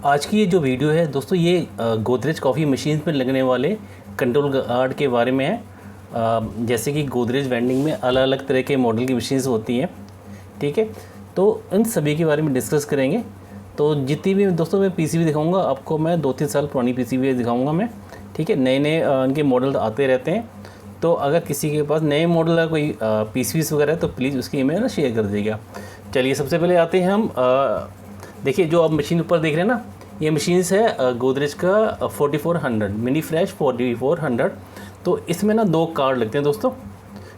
आज की ये जो वीडियो है दोस्तों, ये गोदरेज कॉफ़ी मशीन में लगने वाले कंट्रोल गार्ड के बारे में है। जैसे कि गोदरेज वेंडिंग में अलग अलग तरह के मॉडल की मशीन्स होती हैं, ठीक है। तो इन सभी के बारे में डिस्कस करेंगे। तो जितनी भी दोस्तों मैं पीसीबी दिखाऊंगा आपको, मैं 2-3 साल पुरानी पीसीबी दिखाऊंगा मैं, ठीक है। नए नए इनके मॉडल आते रहते हैं। तो अगर किसी के पास नए मॉडल का कोई पीसीबीज वगैरह है तो प्लीज़ उसकी इमेज ना शेयर कर दीजिएगा। चलिए सबसे पहले आते हैं हम। देखिए जो आप मशीन ऊपर देख रहे हैं ना, ये मशीन्स है गोदरेज का 4400 मिनी फ्रेश 4400। तो इसमें ना 2 कार्ड लगते हैं दोस्तों।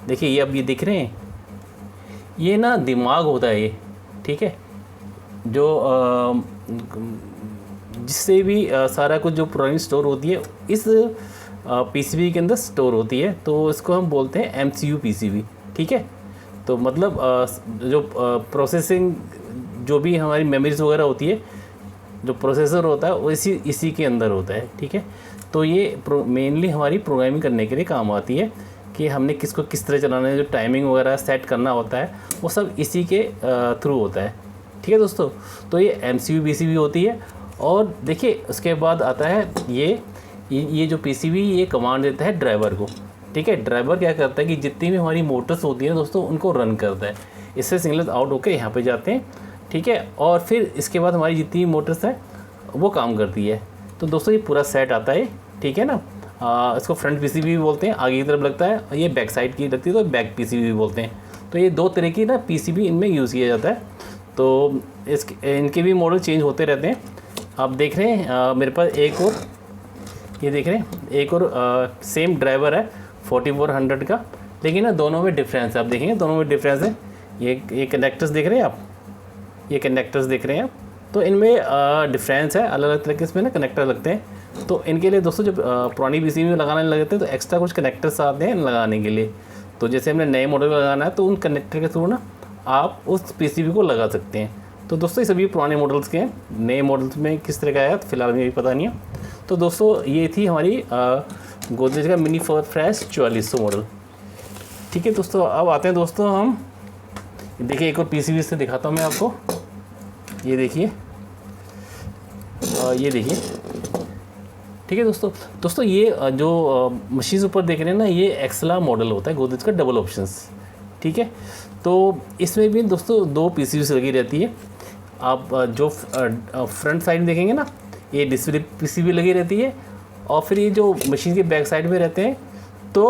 देखिए ये अब ये दिख रहे हैं, ये ना दिमाग होता है ये, ठीक है। जो जिससे भी सारा कुछ जो पुरानी स्टोर होती है इस पीसीबी के अंदर स्टोर होती है। तो इसको हम बोलते हैं एमसीयू पीसीबी, ठीक है। तो मतलब जो प्रोसेसिंग जो भी हमारी मेमोरीज वगैरह होती है, जो प्रोसेसर होता है वो इसी के अंदर होता है, ठीक है। तो ये मेनली हमारी प्रोग्रामिंग करने के लिए काम आती है कि हमने किसको किस तरह चलाना है, जो टाइमिंग वगैरह सेट करना होता है वो सब इसी के थ्रू होता है, ठीक है दोस्तों। तो ये एमसीयू पीसीबी होती है। और देखिए उसके बाद आता है ये जो पीसीबी ये कमांड देता है ड्राइवर को, ठीक है। ड्राइवर क्या करता है कि जितनी भी हमारी मोटर्स होती हैं दोस्तों उनको रन करता है। इससे सिग्नल आउट होकर यहाँ पे जाते हैं, ठीक है। और फिर इसके बाद हमारी जितनी मोटर्स हैं वो काम करती है। तो दोस्तों ये पूरा सेट आता है, ठीक है ना। इसको फ्रंट पीसीबी भी बोलते हैं, आगे की तरफ लगता है, और ये बैक साइड की लगती है तो बैक पीसीबी भी बोलते हैं। तो ये 2 तरह की ना पीसीबी इनमें यूज़ किया जाता है। तो इनके भी मॉडल चेंज होते रहते हैं। आप देख रहे हैं मेरे पास एक और, ये देख रहे हैं एक और सेम ड्राइवर है 4400 का, लेकिन ना दोनों में डिफरेंस है। आप देखेंगे दोनों में डिफरेंस है। ये कनेक्टर्स देख रहे हैं आप, ये कनेक्टर्स देख रहे हैं आप। तो इनमें डिफरेंस है, अलग अलग तरह के इसमें ना कनेक्टर लगते हैं। तो इनके लिए दोस्तों जब पुरानी पीसीबी में लगाने लगते हैं तो एक्स्ट्रा कुछ कनेक्टर्स आते हैं लगाने के लिए। तो जैसे हमने नए मॉडल लगाना है तो उन कनेक्टर के थ्रू ना आप उस पीसीबी को लगा सकते हैं। तो दोस्तों ये सभी पुराने मॉडल्स के हैं, नए मॉडल्स में किस तरह का है तो फिलहाल मुझे पता नहीं है। तो दोस्तों ये थी हमारी गोदरेज का मिनी फ्रेश 4400 मॉडल, ठीक है दोस्तों। अब आते हैं दोस्तों हम, देखिए एक और पीसीबी से दिखाता हूँ मैं आपको। ये देखिए ये देखिए, ठीक है दोस्तों ये जो मशीन ऊपर देख रहे हैं ना, ये एक्सला मॉडल होता है गोदरेज का डबल ऑप्शंस, ठीक है। तो इसमें भी दोस्तों 2 पीसीबी लगी रहती है। आप जो फ्रंट साइड देखेंगे ना, ये डिस्प्ले पीसीबी लगी रहती है। और फिर ये जो मशीन के बैक साइड में रहते हैं तो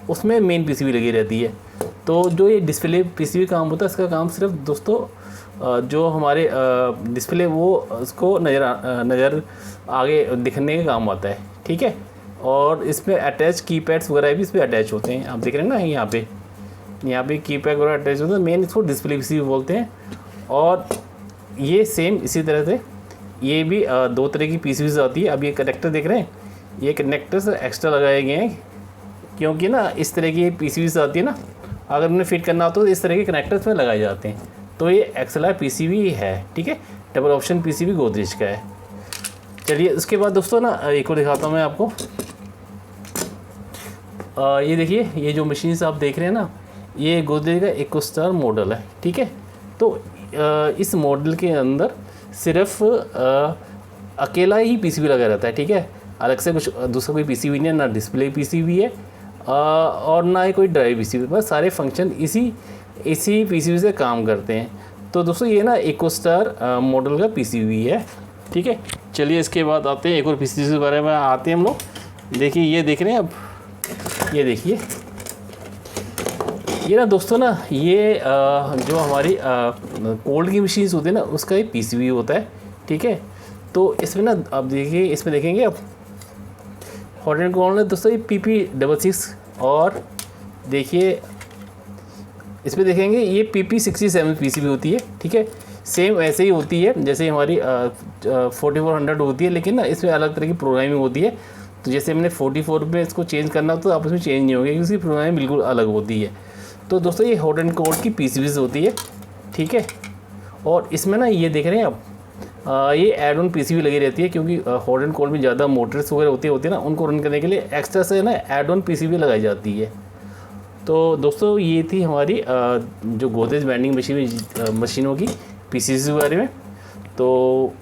उसमें मेन पीसीबी लगी रहती है। तो जो ये डिस्प्ले पीसीबी काम होता है, इसका काम सिर्फ दोस्तों जो हमारे डिस्प्ले वो उसको नज़र आगे दिखने का काम आता है, ठीक है। और इसमें अटैच कीपैड्स वगैरह भी इस पर अटैच होते हैं। आप देख रहे हैं ना यहाँ पे कीपैड वगैरह अटैच होते हैं। मेन इसको डिस्प्ले पीसीबी बोलते हैं। और ये सेम इसी तरह से ये भी 2 तरह की पीसीबीज आती है। अब ये कनेक्टर देख रहे हैं, ये कनेक्टर्स एक्स्ट्रा लगाए गए हैं क्योंकि ना इस तरह की पीसीबीज आती है ना, अगर उन्हें फिट करना होता तो इस तरह के कनेक्टर्स में लगाए जाते हैं। तो ये एक्सएलआर पीसीबी है, ठीक है। डबल ऑप्शन पीसीबी गोदरेज का है। चलिए उसके बाद दोस्तों ना एक और दिखाता हूँ मैं आपको। ये देखिए ये जो मशीन्स आप देख रहे हैं ना, ये गोदरेज का इकोस्टार मॉडल है, ठीक है। तो इस मॉडल के अंदर सिर्फ अकेला ही पीसीबी लगा रहता है, ठीक है। अलग से कुछ दूसरा कोई पीसीबी नहीं है, ना डिस्प्ले पीसीबी है और ना ही कोई ड्राइव पीसीबी। बस सारे फंक्शन इसी पीसीबी से काम करते हैं। तो दोस्तों ये ना इकोस्टार मॉडल का पीसीबी है, ठीक है। चलिए इसके बाद आते हैं एक और पीसीबी के बारे में आते हैं हम लोग। देखिए ये देख रहे हैं अब, ये देखिए ये ना दोस्तों ना ये जो हमारी कोल्ड की मशीन्स होती है ना उसका एक पीसीबी होता है, ठीक है। तो इसमें ना आप देखिए, इसमें देखेंगे आप हॉट एंड कोल्ड है दोस्तों, ये PP66। और देखिए इसमें देखेंगे ये PP67 पीसीबी होती है, ठीक है। सेम ऐसे ही होती है जैसे हमारी 4400 होती है, लेकिन ना इसमें अलग तरह की प्रोग्रामिंग होती है। तो जैसे मैंने 44 में इसको चेंज करना तो आपस में चेंज नहीं होगी क्योंकि उसकी प्रोग्रामिंग बिल्कुल अलग होती है। तो दोस्तों ये हॉट एंड कोल्ड की पीसीबीज होती है, ठीक है। और इसमें ना ये देख रहे हैं आप, ये एड ऑन पीसीबी लगी रहती है क्योंकि हॉट एंड कोल्ड में ज़्यादा मोटर्स वगैरह होती है ना, उनको रन करने के लिए एक्स्ट्रा से ना एड ऑन पीसीबी लगाई जाती है। तो दोस्तों ये थी हमारी जो गोदरेज वेंडिंग मशीनों की पीसीबी के बारे में। तो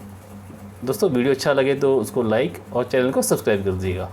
दोस्तों वीडियो अच्छा लगे तो उसको लाइक और चैनल को सब्सक्राइब कर दीजिएगा।